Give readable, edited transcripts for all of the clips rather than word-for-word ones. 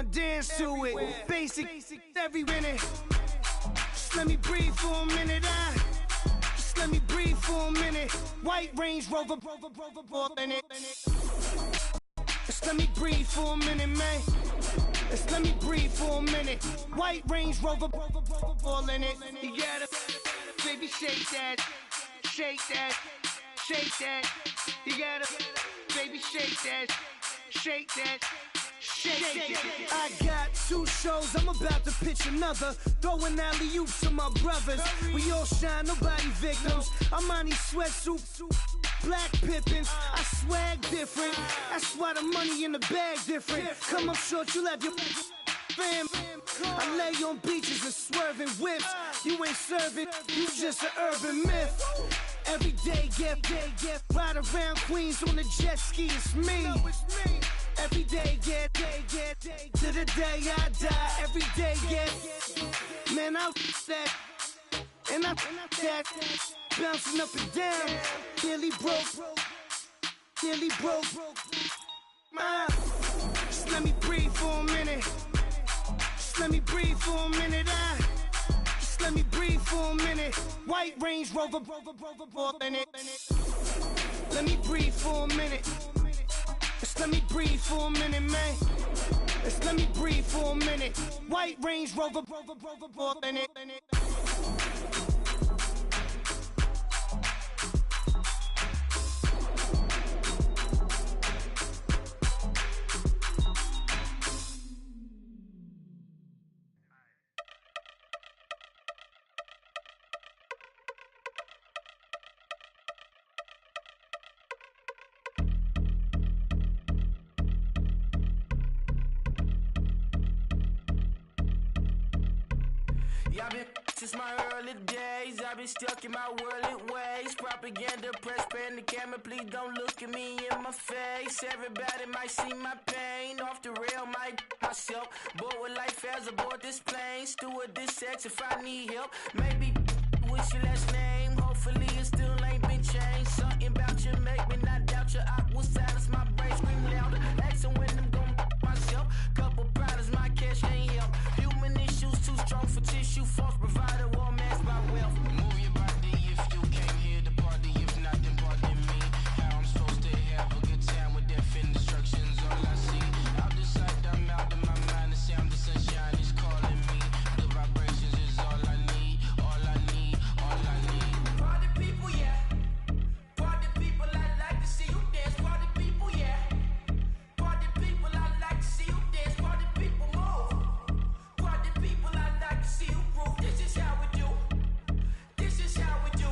gon' dance to it. Basic every minute. Just let me breathe for a minute. Just let me breathe for a minute. White Range Rover, ball in it. Just let me breathe for a minute, man. Just let me breathe for a minute. White Range Rover, ball in it. You gotta, baby, shake that, shake that, shake that. You gotta, baby, shake that, shake that. I got 2 shows, I'm about to pitch another. Throwing alley-oops to my brothers. We all shine, nobody victims. I'm on these sweatsuits, black Pippins. I swag different, that's why the money in the bag different. Come up short, you left your fam. I lay on beaches and swerving whips. You ain't serving, you just an urban myth. Every day, get ride around Queens on the jet ski, it's me. Every day, get to the day I die. Every day, get man, I that and I that bouncing up and down. Nearly broke. Just let me breathe for a minute. Just let me breathe for a minute. Just let me breathe for a minute. White Range Rover, ball in it. Let me breathe for a minute. Just let me breathe for a minute, man. Just let me breathe for a minute. White Range Rover, ball in it. Since my early days, I've been stuck in my worldly ways. Propaganda, press, pan the camera, please don't look at me in my face. Everybody might see my pain, off the rail, might myself. Bored with life as aboard this plane. Steward this sex if I need help. Maybe what's your last name? Hopefully it still ain't been changed. Something about you make me not doubt you. I will silence my brain, scream louder. Asking when I'm gon' myself. Couple problems, my cash ain't help. Human issues too strong for tissue. False provider, war mask by wealth. Move your body if you came here to party. If not, then pardon me. How I'm supposed to have a good time with death and destruction's all I see. Out the sight, I'm out of my mind. The sound, the sunshine is calling me. The vibrations is all I need. All I need, all I need. Party people, yeah. Party people, I like to see you dance. Party people, yeah. Party people, I like to see you dance. Party people, move. Party people, I like to see you groove. This is how we do. This is how we do.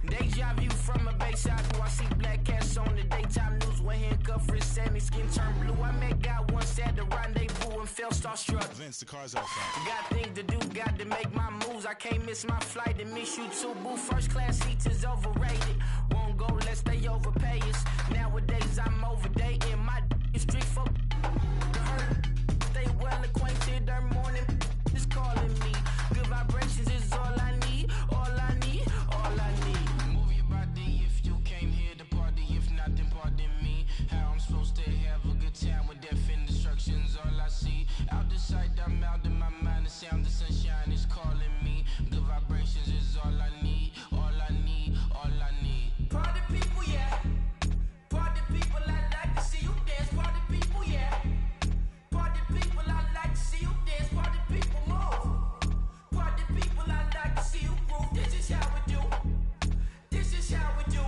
Deja vu from a bayside view. I see black cats on the daytime news with handcuffed wrists and his skin turned blue. I met God once at the rendezvous and felt starstruck. Vince, the car's out front. Got things to do, got to make my moves. I can't miss my flight and miss you too, boo. First class seats is overrated. Won't go lest they overpay us. Nowadays I'm overdating my street folk. The hurt, they well acquainted. Their morning is calling me. Good vibrations is all I need. All I need, all I need. Move your body if you came here to party. If not, then pardon me. How I'm supposed to have a good time with death and destruction's all I see. Out the sight, I'm out in my mind. The sound, the sunshine is calling me. Good vibrations is all I need. All I need, all I need. Party people, yeah. Party people, I like to see you dance. Party people, yeah. Party people, I like to see you dance. Party people, move. Party people, I like to see you groove. This is how we do. This is how we do.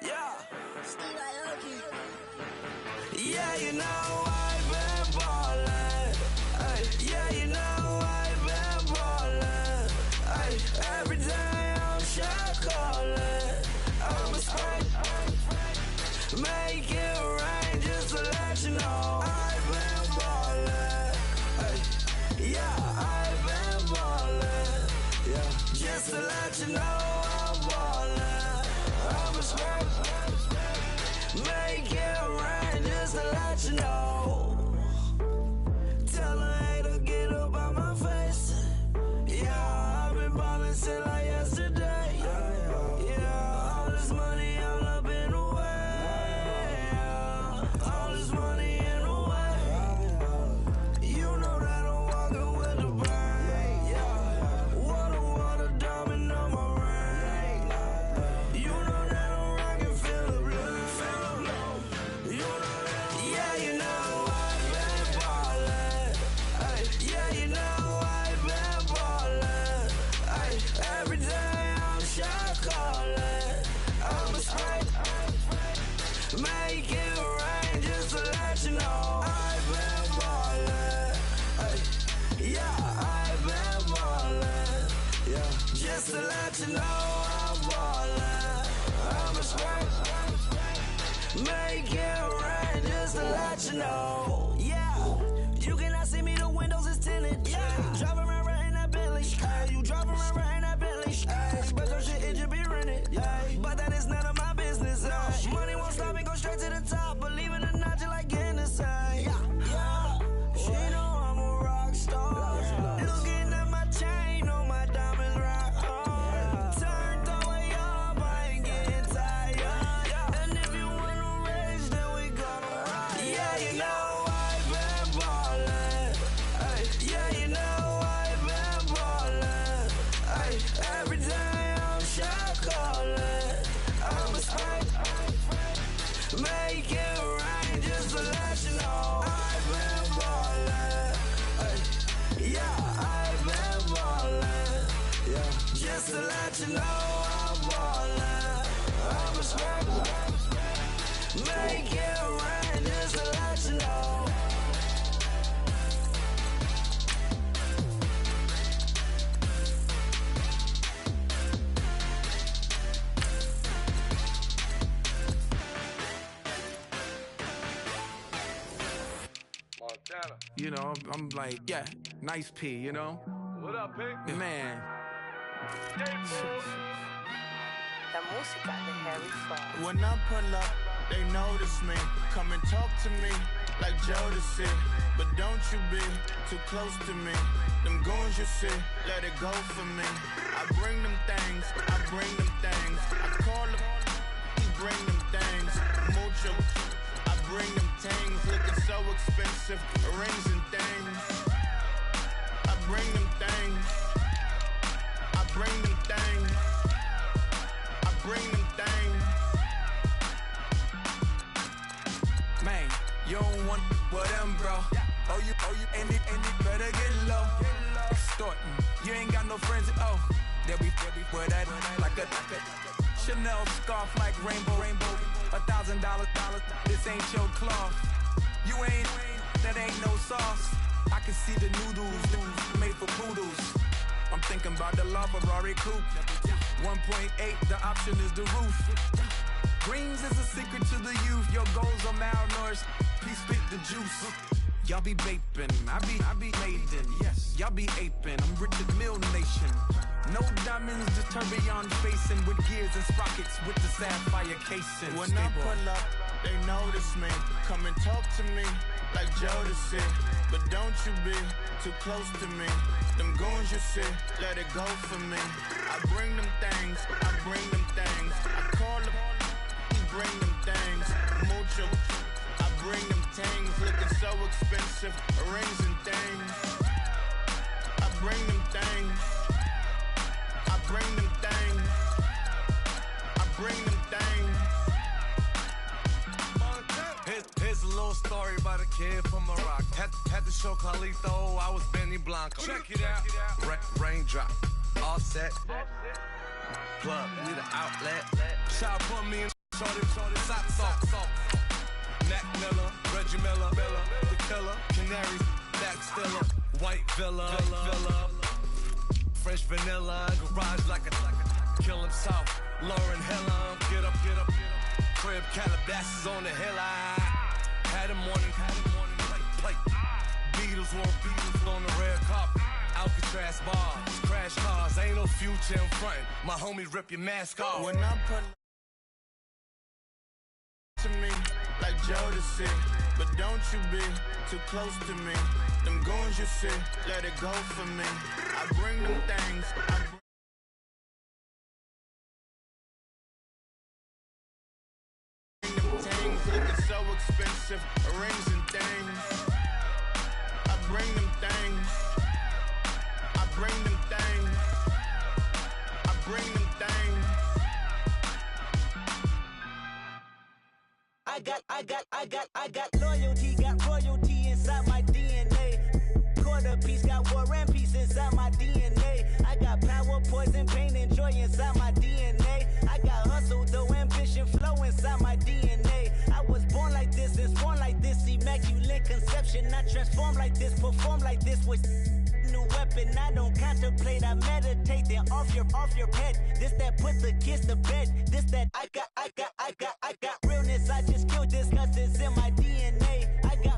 Yeah. Yeah, you know I've been ballin'. know. Yeah, you cannot see me, the windows is tinted. Yeah, driving around right in that Bentley. Hey, you driving around right in that Bentley. Hey, but your shit, it should be rented. Hey, but that is none of my business. Hey, money won't stop me, go straight to the top. Believe it or not, you like getting the same. Yeah, she know I'm a rock star. Looking at my chain, on my diamonds rock hard. Turned the way up, I ain't getting tired. And if you wanna race, then we gonna ride. Yeah, you know I've been ballin'. Ay, yeah, you know I've been ballin'. Ay, every day I'm shot callin'. I'm a spike, make it rain just to let you know. I've been ballin'. Ay, yeah, I've been ballin'. Yeah, just to let you know I'm ballin'. I'm a spike, make it rain just to let you know. Montana. You know, I'm like, yeah, nice P, you know? What up, Pink? Man. La música de Harry Fraud. When I pull up, they notice me. Come and talk to me like Jodeci. But don't you be too close to me. Them goons you see, let it go for me. I bring them things, I bring them things. I call them, bring them things. Mucho, I bring them things. Looking so expensive, rings and things. I bring them things. I bring them things. I bring them things. Man, you don't want with them, bro. Oh, you, and it better get low. Extorting, you ain't got no friends. Oh, they'll be for that like a Chanel scarf like rainbow. $1,000, this ain't your cloth. You ain't, that ain't no sauce. I can see the noodles made for poodles. I'm thinking about the LaFerrari coupe. 1.8, the option is the roof. Greens is a secret to the youth. Your goals are malnourished. Please spit the juice. Y'all be vaping, I be maiden. Yes, y'all be aping. I'm Richard Mill Nation. No diamonds, just tourbillon facing with gears and sprockets with the sapphire casing. When I pull up, they notice me. Come and talk to me like Jodeci. But don't you be too close to me. Them goons you see, let it go for me. I bring them things, I bring them things. I call them, bring them things. Mucho, I bring them things. Looking so expensive, rings and things. I bring them things. I bring them things. I bring them things. Here's a little story about a kid from Morocco. Had to show Carlito I was Benny Blanco. Check it out. Raindrop, offset, plug, need an outlet. Shot put me in shorty, socks off. Mac Miller, Reggie Miller, the killer, Canaries, back stiller, white villa, French vanilla, garage like a kill himself. Lauren Hiller, get up. Crib Calabasas on the hill. I had a morning plate. Beatles on the red carpet. Alcatraz bars, crash cars, ain't no future in front. My homie rip your mask off. When I pull to me like Jodeci, but don't you be too close to me. Them goons you see, let it go for me. I bring them things. Things looking so expensive, rings and things. I bring them things. I bring them things. I bring them things. I got loyalty, got royalty inside my DNA. Quarter piece, got war and peace inside my DNA. I got power, poison, pain, and joy inside my DNA. I got hustle, though ambition, flow inside my DNA. I was born like this and born like this, immaculate conception. I transform like this, perform like this with new weapon. I don't contemplate, I meditate. Then off your head. This that put the kids to bed. This that I got realness. I just killed this 'cause it's in my DNA. I got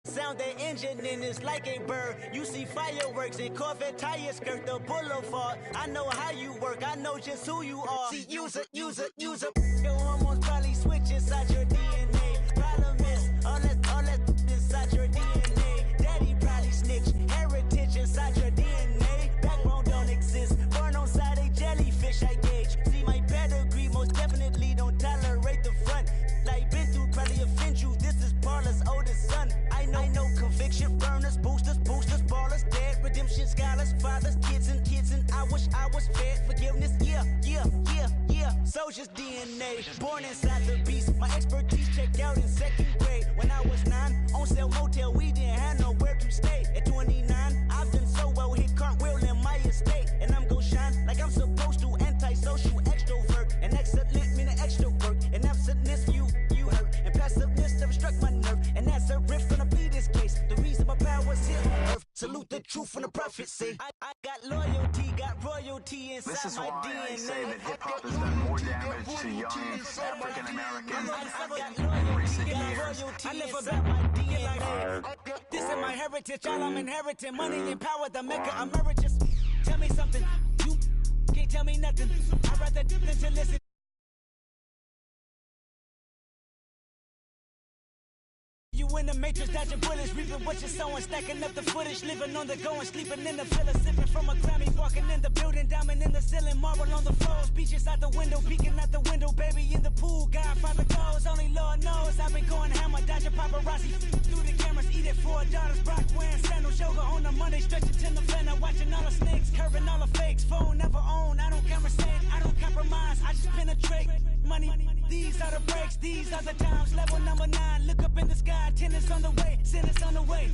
Sound that engine in is like a bird. You see fireworks and Corvette tires skirt the boulevard. I know how you work, I know just who you are. See, use a. Your hormones probably switch inside your DNA. Problem is, all that inside your DNA. Daddy probably snitch, heritage inside your DNA. Backbone don't exist, born on side a jellyfish I gauge. See my pedigree, most definitely don't tolerate the front. Like been through, probably offend you. This is Paula's oldest son. I know conviction, burners, boosters, ballers, dead, redemption, scholars, fathers, kids and I wish I was fed forgiveness. Yeah. Soldier's DNA, born inside the beast. My expertise checked out in 2nd grade. When I was 9, on sale motel, we didn't have nowhere to stay. At 29, I've done so well, hit cartwheel in my estate. And I'm gon' shine like I'm supposed to, antisocial extrovert. And excellent meaning extra work. And absentness, you hurt. And passiveness never struck my nerve. And that's a riff gonna be this case. The reason my power's here on earth. Salute the truth from the prophecy. I got loyalty, got royalty inside This is my why DNA. I say that hip-hop has done more damage to young African Americans in recent years. I live about my DNA. This is my heritage, all I'm inheriting. Money and power, the Mecca emeritus. Tell me something, you can't tell me nothing. I'd rather dip than to listen. You in the matrix, dodging bullets, reaping what you're sowing, stacking up the footage, living on the go and sleeping in the villa, sipping from a Grammy, walking in the building, diamond in the ceiling, marble on the floors, beaches out the window, peeking out the window, baby in the pool, Godfather goes, only Lord knows, I've been going hammer, dodging paparazzi, through the cameras, eat it for $4, Brock wearing sandals, yoga on a Monday, stretching to November, watching all the snakes, curving all the fakes, phone never own, I don't conversate, I don't compromise, I just penetrate, money, these are the breaks, these are the times, level number 9, look up in the sky, tennis on the way, sinners on the way,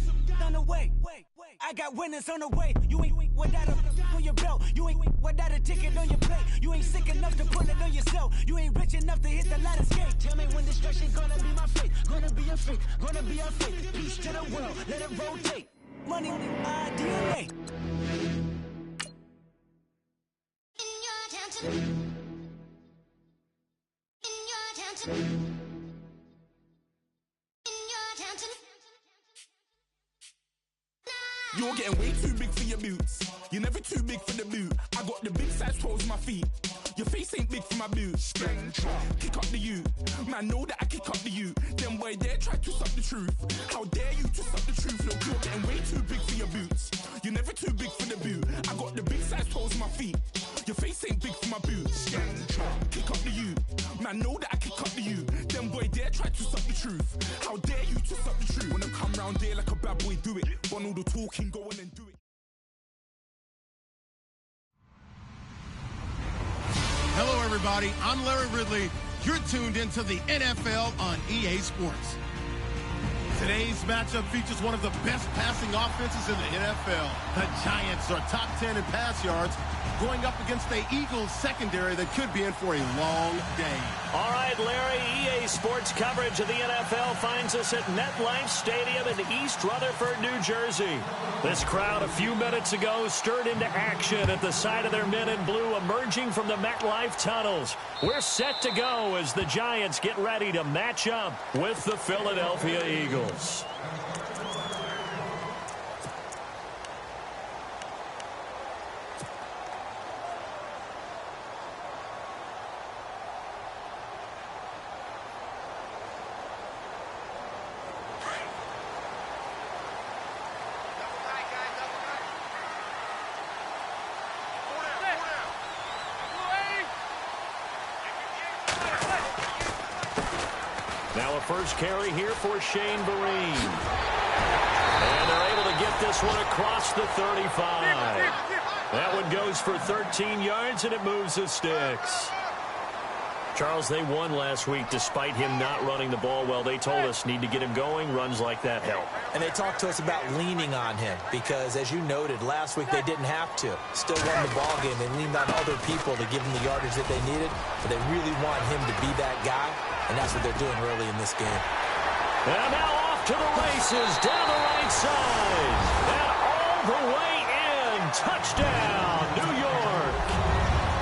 I got winners on the way. You ain't without a on your belt. You ain't without a ticket on your plate. You ain't sick enough to pull it on yourself. You ain't rich enough to hit the ladder skate. Tell me when destruction gonna be my fate. Gonna be a fate. Gonna be our fate. Peace to the world. Let it rotate. Money, my DNA. In your town. You're getting way too big for your boots. You're never too big for the boot. I got the big size toes on my feet. Your face ain't big for my boots. Kick up the you. Man, know that I kick up the you. Then boy dare try to suck the truth. How dare you to suck the truth? Look, you're getting way too big for your boots. You're never too big for the boot. I got the big size toes on my feet. Your face ain't big for my boots. Kick up the you. Man, know that I kick up the you. Then boy dare try to suck the truth. How dare you to suck the truth? When I come round there like a bad boy, do it. Want all the talking, go on and do it. Hello, everybody. I'm Larry Ridley. You're tuned into the NFL on EA Sports. Today's matchup features one of the best passing offenses in the NFL. The Giants are top 10 in pass yards, going up against the Eagles secondary that could be in for a long day. All right, Larry, EA Sports coverage of the NFL finds us at MetLife Stadium in East Rutherford, New Jersey. This crowd a few minutes ago stirred into action at the side of their men in blue emerging from the MetLife tunnels. We're set to go as the Giants get ready to match up with the Philadelphia Eagles. Now a first carry here for Shane Vereen. And they're able to get this one across the 35. That one goes for 13 yards, and it moves the sticks. Charles, they won last week despite him not running the ball well. They told us need to get him going. Runs like that help. And they talked to us about leaning on him because, as you noted, last week they didn't have to. Still won the ball game. They leaned on other people to give them the yardage that they needed, but they really want him to be that guy, and that's what they're doing early in this game. And now off to the races down the right side. And all the way in. Touchdown, New York.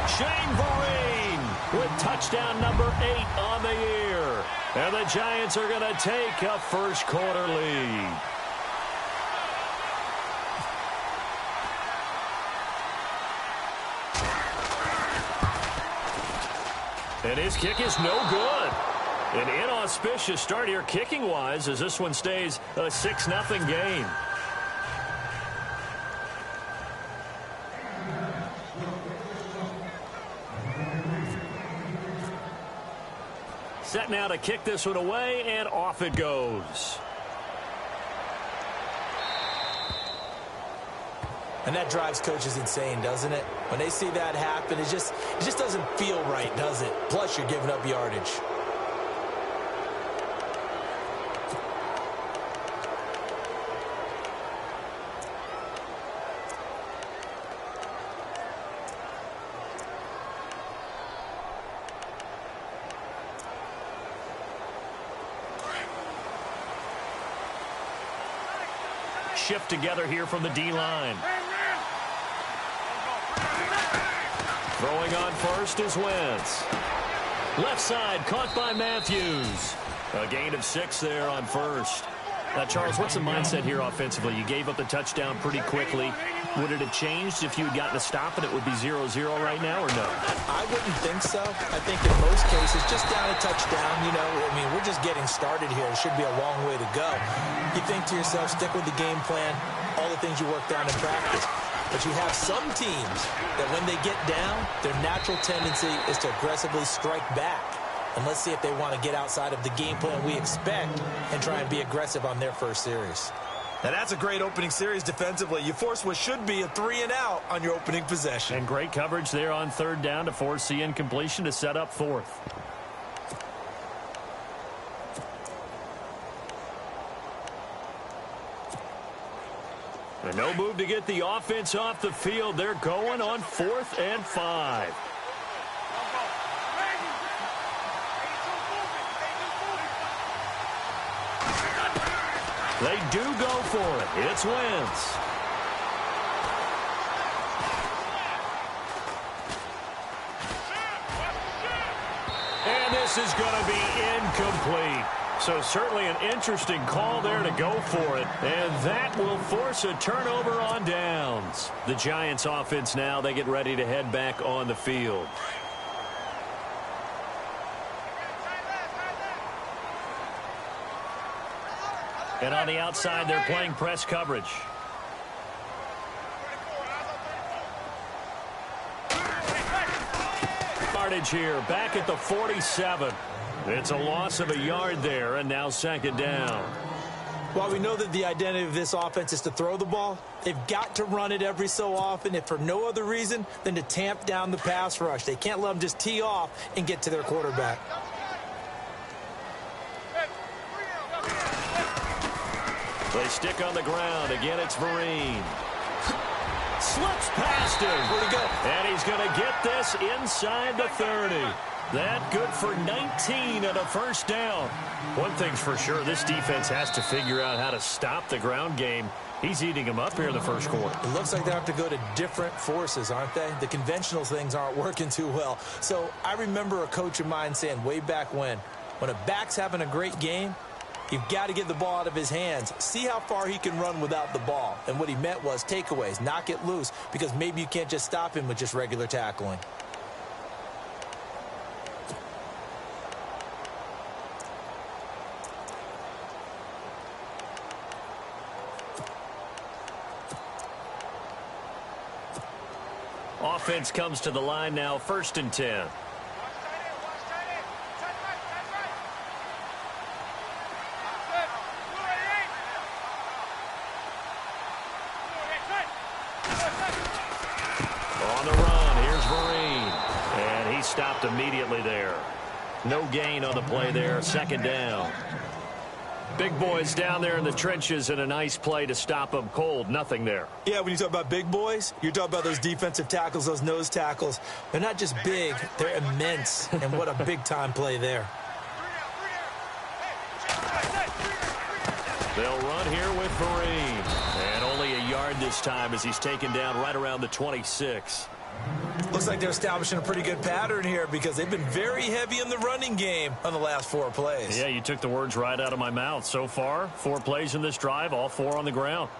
Shane Vereen with touchdown number 8 on the year. And the Giants are going to take a first quarter lead. And his kick is no good. An inauspicious start here kicking-wise as this one stays a 6-0 game. Set now to kick this one away, and off it goes. And that drives coaches insane, doesn't it? When they see that happen, it just doesn't feel right, does it? Plus, you're giving up yardage. Shift together here from the D-line. Throwing on first is Wentz. Left side caught by Matthews. A gain of 6 there on first. Now, Charles, what's the mindset here offensively? You gave up the touchdown pretty quickly. Would it have changed if you had gotten a stop and it would be 0-0 right now, or no? I wouldn't think so. I think in most cases, just down a touchdown, I mean, we're just getting started here. It should be a long way to go. You think to yourself, stick with the game plan, all the things you worked on in practice. But you have some teams that when they get down, their natural tendency is to aggressively strike back. And let's see if they want to get outside of the game plan we expect and try and be aggressive on their first series. Now, that's a great opening series defensively. You force what should be a 3-and-out on your opening possession. And great coverage there on third down to force the incompletion to set up fourth. And no move to get the offense off the field. They're going on 4th and 5. They do go for it. It's Wentz. And this is going to be incomplete. So certainly an interesting call there to go for it. And that will force a turnover on downs. The Giants offense now, they get ready to head back on the field. And on the outside, they're playing press coverage. Yardage here, back at the 47. It's a loss of a yard there, and now 2nd down. While we know that the identity of this offense is to throw the ball, they've got to run it every so often, if for no other reason than to tamp down the pass rush. They can't let them just tee off and get to their quarterback. They stick on the ground. Again, it's Vereen. Slips past him. Where'd he go? And he's going to get this inside the 30. That good for 19 and a first down. One thing's for sure, this defense has to figure out how to stop the ground game. He's eating them up here in the first quarter. It looks like they have to go to different forces, aren't they? The conventional things aren't working too well. So I remember a coach of mine saying way back when a back's having a great game, you've got to get the ball out of his hands. See how far he can run without the ball. And what he meant was takeaways, knock it loose, because maybe you can't just stop him with just regular tackling. Offense comes to the line now, 1st and 10. On the run, here's Vereen. And he stopped immediately there. No gain on the play there, 2nd down. Big boys down there in the trenches, and a nice play to stop them cold. Nothing there. Yeah, when you talk about big boys, you're talking about those defensive tackles, those nose tackles. They're not just big, they're immense. And what a big-time play there. They'll run here with Vereen. And only a yard this time as he's taken down right around the 26. Looks like they're establishing a pretty good pattern here because they've been very heavy in the running game on the last 4 plays. Yeah, you took the words right out of my mouth. So far, 4 plays in this drive, all 4 on the ground.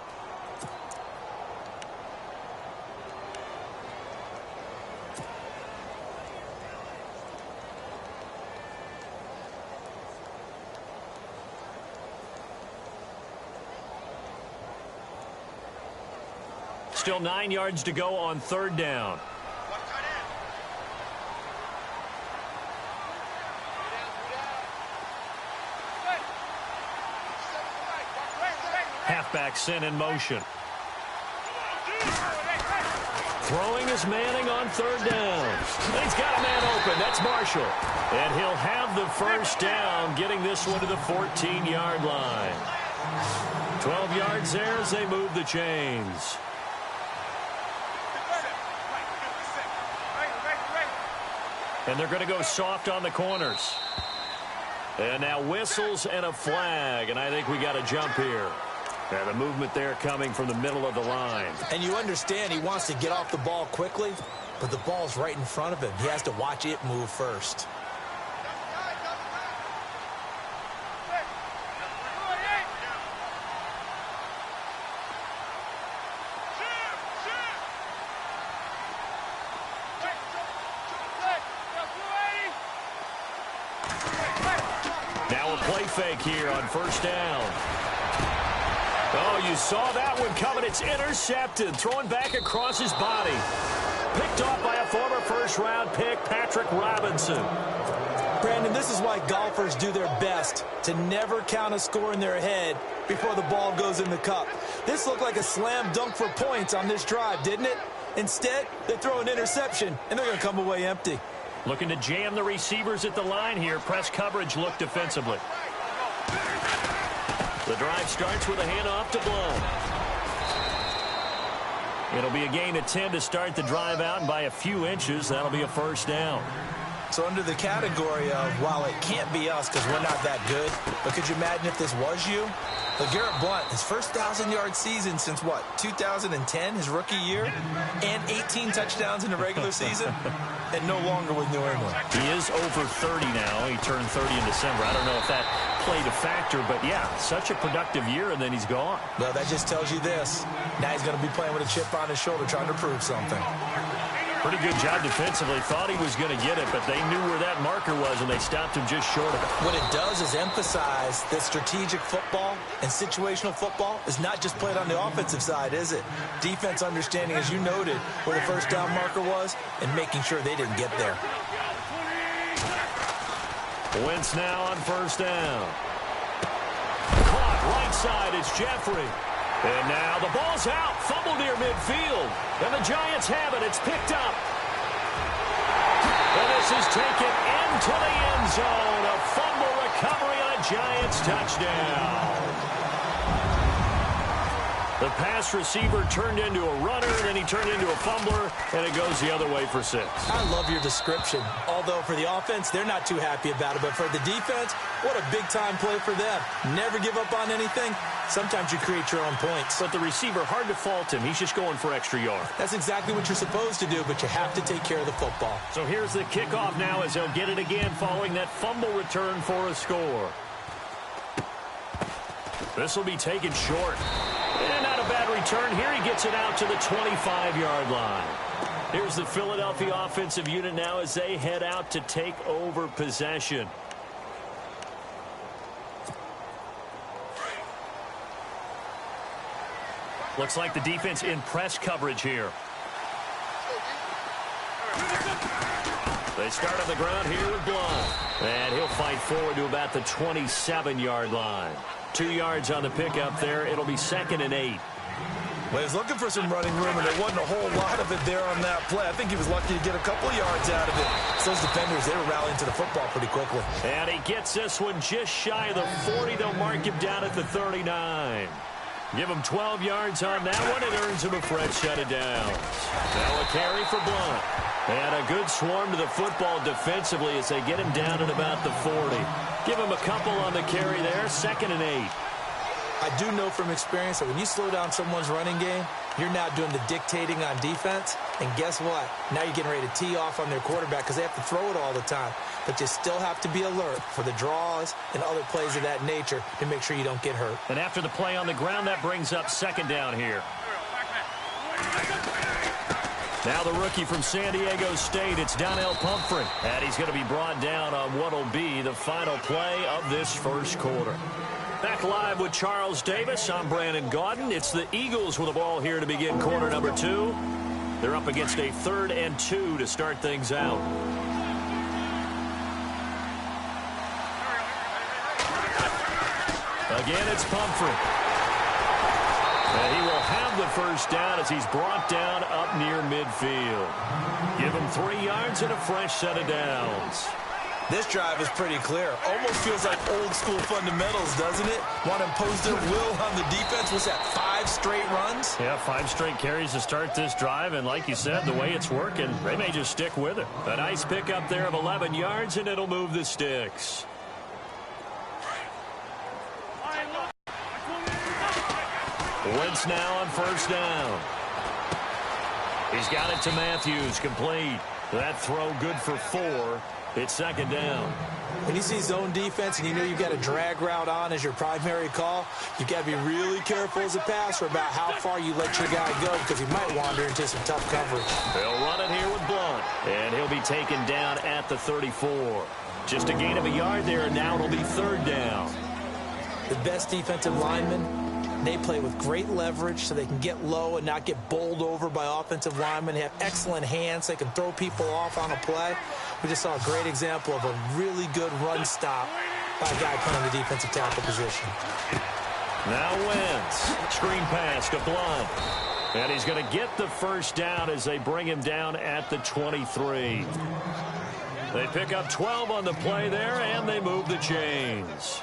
Still 9 yards to go on third down. Halfback sent in motion. Throwing is Manning on third down. And he's got a man open. That's Marshall. And he'll have the first down, getting this one to the 14-yard line. 12 yards there as they move the chains. And they're going to go soft on the corners. And now whistles and a flag. And I think we got a jump here. And the movement there coming from the middle of the line. And you understand he wants to get off the ball quickly, but the ball's right in front of him. He has to watch it move first. Now a play fake here on first down. Oh, you saw that one coming. It's intercepted. Thrown back across his body. Picked off by a former first-round pick, Patrick Robinson. Brandon, this is why golfers do their best to never count a score in their head before the ball goes in the cup. This looked like a slam dunk for points on this drive, didn't it? Instead, they throw an interception, and they're going to come away empty. Looking to jam the receivers at the line here. Press coverage look defensively. The drive starts with a handoff to Blount. It'll be a gain of 10 to start the drive out, and by a few inches, that'll be a first down. So under the category of, while it can't be us because we're not that good, but could you imagine if this was you? LeGarrette Blount, his first 1,000-yard season since, what, 2010, his rookie year? And 18 touchdowns in the regular season? And no longer with New England. He is over 30 now. He turned 30 in December. I don't know if that played a factor, but yeah, such a productive year, and then he's gone. Well, that just tells you this. Now he's going to be playing with a chip on his shoulder trying to prove something. Pretty good job defensively. Thought he was going to get it, but they knew where that marker was, and they stopped him just short of it. What it does is emphasize that strategic football and situational football is not just played on the offensive side, is it? Defense understanding, as you noted, where the first down marker was and making sure they didn't get there. Wentz now on first down. Caught right side, it's Jeffrey. And now the ball's out. Fumble near midfield. And the Giants have it. It's picked up. And this is taken into the end zone. A fumble recovery on a Giants touchdown. The pass receiver turned into a runner, then he turned into a fumbler, and it goes the other way for 6. I love your description. Although for the offense, they're not too happy about it. But for the defense, what a big-time play for them. Never give up on anything. Sometimes you create your own points. But the receiver, hard to fault him. He's just going for extra yard. That's exactly what you're supposed to do, but you have to take care of the football. So here's the kickoff now as they'll get it again following that fumble return for a score. This will be taken short. And not a bad return here. He gets it out to the 25-yard line. Here's the Philadelphia offensive unit now as they head out to take over possession. Looks like the defense in press coverage here. They start on the ground here with Blount. And he'll fight forward to about the 27-yard line. 2 yards on the pickup there. It'll be 2nd and 8. Well, he was looking for some running room, and there wasn't a whole lot of it there on that play. I think he was lucky to get a couple of yards out of it. So those defenders, they were rallying to the football pretty quickly. And he gets this one just shy of the 40. They'll mark him down at the 39. Give him 12 yards on that one. It earns him a fresh set of downs. Now a carry for Blount. And a good swarm to the football defensively as they get him down at about the 40. Give him a couple on the carry there. 2nd and 8. I do know from experience that when you slow down someone's running game, you're now doing the dictating on defense. And guess what? Now you're getting ready to tee off on their quarterback because they have to throw it all the time. But you still have to be alert for the draws and other plays of that nature to make sure you don't get hurt. And after the play on the ground, that brings up 2nd down here. Now the rookie from San Diego State, it's Donnell Pumphrey. And he's going to be brought down on what will be the final play of this first quarter. Back live with Charles Davis. I'm Brandon Gaudin. It's the Eagles with the ball here to begin quarter number 2. They're up against a 3rd and 2 to start things out. Again, it's Pumphrey. And he will have the first down as he's brought down up near midfield. Give him 3 yards and a fresh set of downs. This drive is pretty clear. Almost feels like old school fundamentals, doesn't it? Want to impose their will on the defense. Was that 5 straight runs? Yeah, 5 straight carries to start this drive. And like you said, the way it's working, they may just stick with it. A nice pickup there of 11 yards, and it'll move the sticks. Wentz now on first down. He's got it to Matthews, complete. That throw good for 4. It's 2nd down. When you see zone defense and you know you've got a drag route on as your primary call, you've got to be really careful as a passer about how far you let your guy go because he might wander into some tough coverage. They'll run it here with Blunt, and he'll be taken down at the 34. Just a gain of a yard there, and now it'll be 3rd down. The best defensive linemen, they play with great leverage so they can get low and not get bowled over by offensive linemen. They have excellent hands. They can throw people off on a play. We just saw a great example of a really good run stop by a guy playing the defensive tackle position. Now Wentz. Screen pass to Blunt. And he's going to get the first down as they bring him down at the 23. They pick up 12 on the play there, and they move the chains.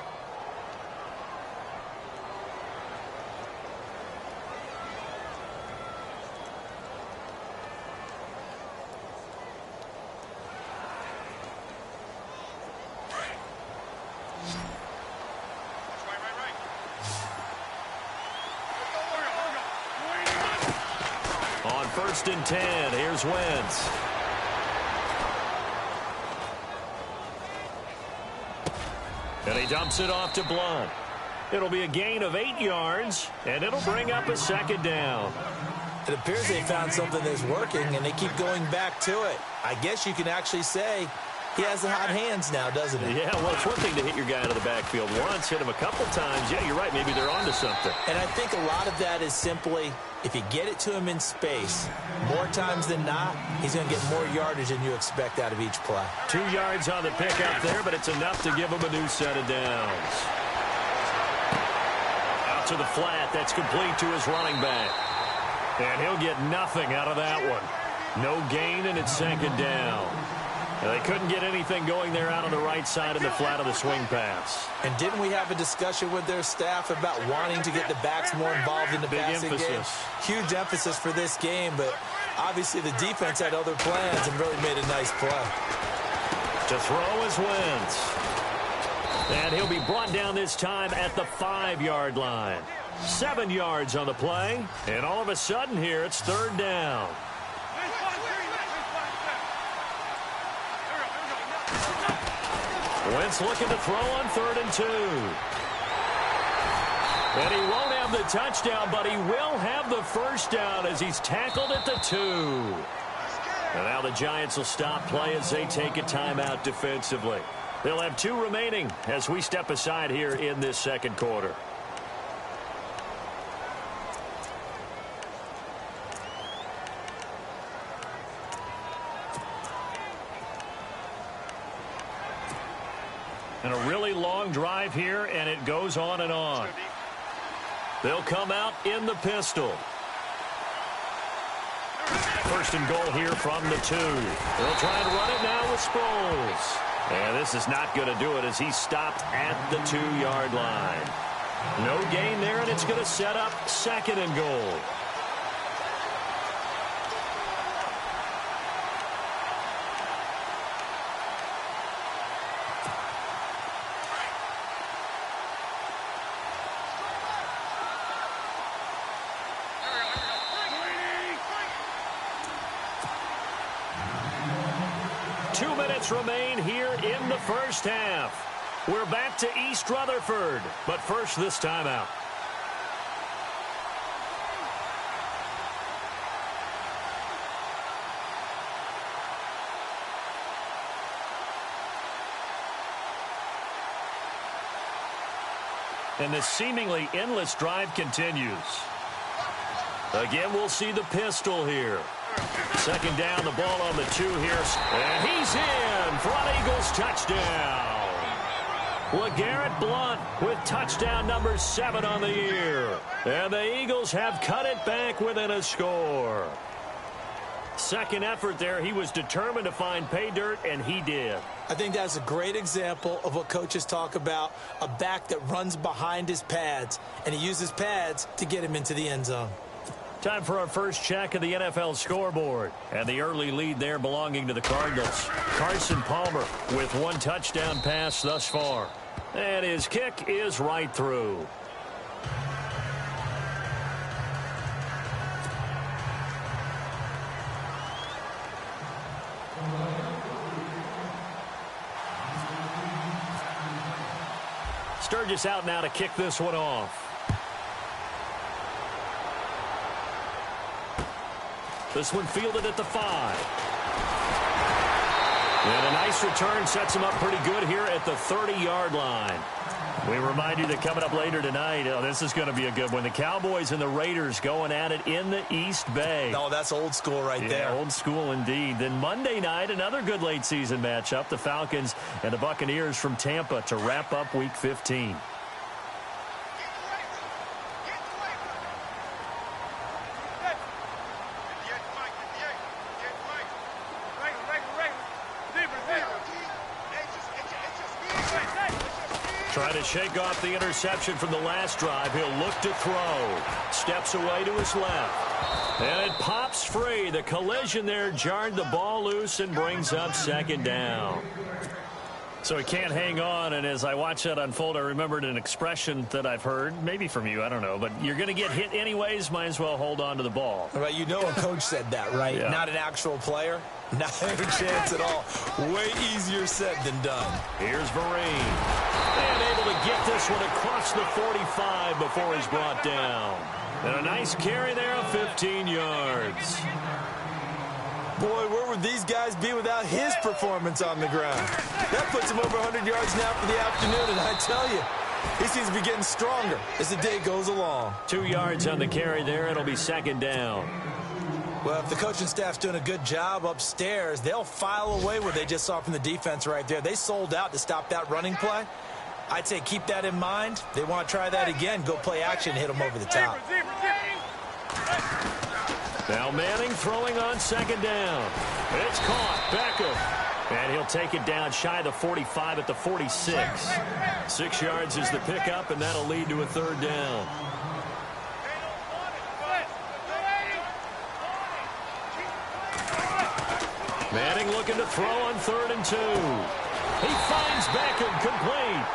On 1st and 10, here's Wentz. And he dumps it off to Blunt. It'll be a gain of 8 yards, and it'll bring up a 2nd down. It appears they found something that's working, and they keep going back to it. I guess you can actually say he has the hot hands now, doesn't he? Yeah, well, it's one thing to hit your guy out of the backfield once, hit him a couple times. Yeah, you're right. Maybe they're onto something. And I think a lot of that is simply if you get it to him in space, more times than not, he's going to get more yardage than you expect out of each play. 2 yards on the pickup there, but it's enough to give him a new set of downs. Out to the flat. That's complete to his running back. And he'll get nothing out of that one. No gain, and it's 2nd down. They couldn't get anything going there out on the right side of the flat of the swing pass. And didn't we have a discussion with their staff about wanting to get the backs more involved in the passing game? Huge emphasis for this game, but obviously the defense had other plans and really made a nice play. To throw is Wentz. And he'll be brought down this time at the 5-yard line. 7 yards on the play, and all of a sudden here it's 3rd down. Wentz looking to throw on 3rd and 2. And he won't have the touchdown, but he will have the first down as he's tackled at the 2. And now the Giants will stop play as they take a timeout defensively. They'll have 2 remaining as we step aside here in this 2nd quarter. And a really long drive here, and it goes on and on. They'll come out in the pistol. 1st and goal here from the 2. They'll try and run it now with Sproles. And this is not going to do it as he's stopped at the 2-yard line. No gain there, and it's going to set up 2nd and goal. Remain here in the first half. We're back to East Rutherford, but first this timeout. And this seemingly endless drive continues. Again, we'll see the pistol here. Second down, the ball on the 2 here. And he's in for an Eagles touchdown. LeGarrette Blount with touchdown number 7 on the year. And the Eagles have cut it back within a score. Second effort there, he was determined to find pay dirt, and he did. I think that's a great example of what coaches talk about, a back that runs behind his pads, and he uses pads to get him into the end zone. Time for our first check of the NFL scoreboard. And the early lead there belonging to the Cardinals. Carson Palmer with 1 touchdown pass thus far. And his kick is right through. Sturgis out now to kick this one off. This one fielded at the 5. And a nice return sets him up pretty good here at the 30-yard line. We remind you that coming up later tonight, this is going to be a good one. The Cowboys and the Raiders going at it in the East Bay. Oh, that's old school right there. Old school indeed. Then Monday night, another good late-season matchup. The Falcons and the Buccaneers from Tampa to wrap up Week 15. Trying to shake off the interception from the last drive. He'll look to throw. Steps away to his left. And it pops free. The collision there jarred the ball loose and brings up second down. So he can't hang on, and as I watch that unfold, I remembered an expression that I've heard, maybe from you, I don't know, but you're going to get hit anyways, might as well hold on to the ball. Right, you know a coach said that, right? Yeah. Not an actual player. Not a chance at all. Way easier said than done. Here's Vereen. And able to get this one across the 45 before he's brought down. And a nice carry there of 15 yards. Boy, where would these guys be without his performance on the ground? That puts him over 100 yards now for the afternoon, and I tell you, he seems to be getting stronger as the day goes along. 2 yards on the carry there. It'll be second down. Well, if the coaching staff's doing a good job upstairs, they'll file away what they just saw from the defense right there. They sold out to stop that running play. I'd say keep that in mind. They want to try that again. Go play action, hit them over the top. Now Manning throwing on second down. It's caught. Beckham. And he'll take it down shy of the 45 at the 46. 6 yards is the pickup, and that'll lead to a third down. Manning looking to throw on 3rd and 2. He finds Beckham complete.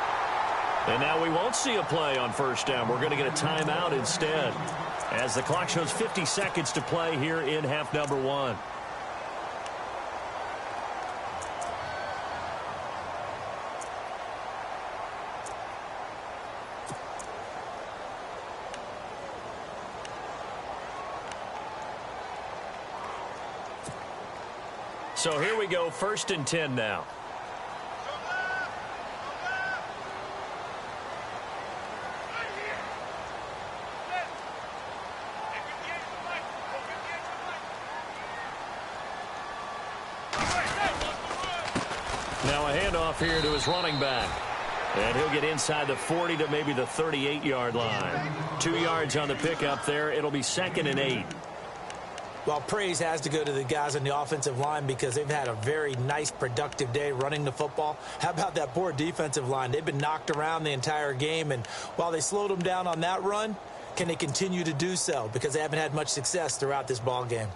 And now we won't see a play on first down. We're going to get a timeout instead, as the clock shows 50 seconds to play here in half number 1. So here we go, 1st and 10 now. Now a handoff here to his running back. And he'll get inside the 40 to maybe the 38-yard line. 2 yards on the pickup there. It'll be 2nd and 8. Well, praise has to go to the guys on the offensive line because they've had a very nice, productive day running the football. How about that poor defensive line? They've been knocked around the entire game, and while they slowed them down on that run, can they continue to do so? Because they haven't had much success throughout this ball game.